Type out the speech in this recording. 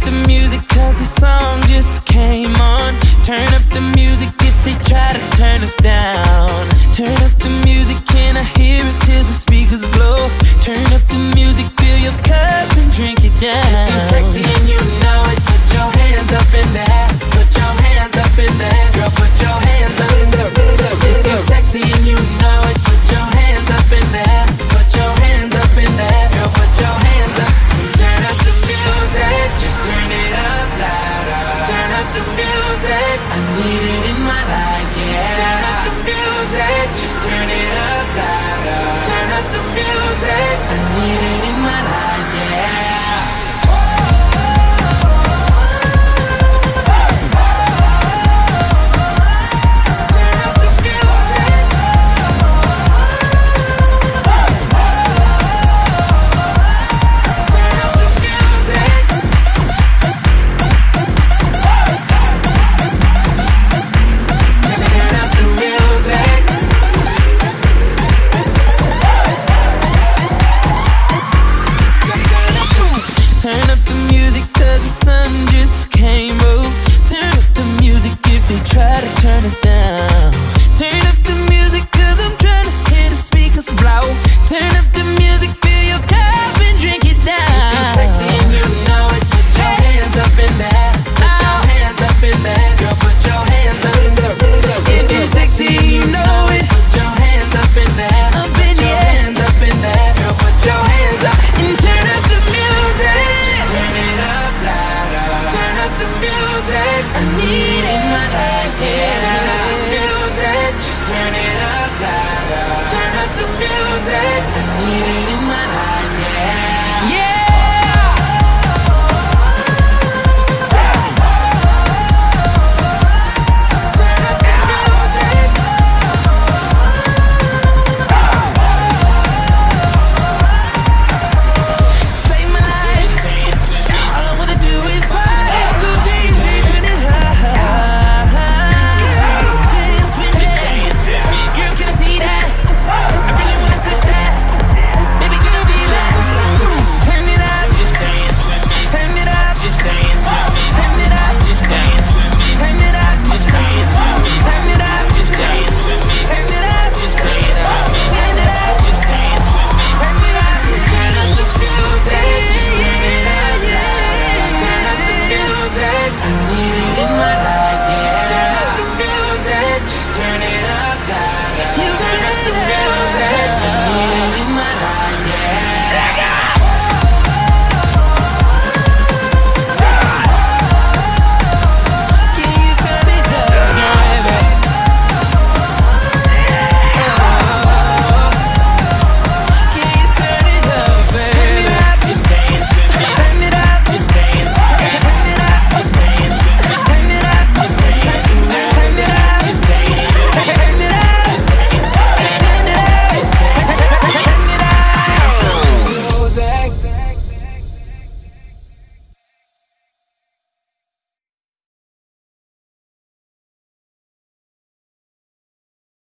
the music cause the song just came on. Turn up the music if they try to turn us down. Turn up the music, can I hear it till the speakers blow? Turn up the music, fill your cup and drink it down. If you're sexy and you know it, put your hands up in there. Put your hands up in there. Girl, put your hands up in there. If you're sexy and you know it, put your hands up in there. Put your hands up in there. Girl, put your hands up. Turn up the music, just turn it up louder. Turn up the music, I need it in my life, yeah. Turn up the music, just turn it up louder. Turn up the music, I need it in my life, yeah. Turn up the music cause the sun just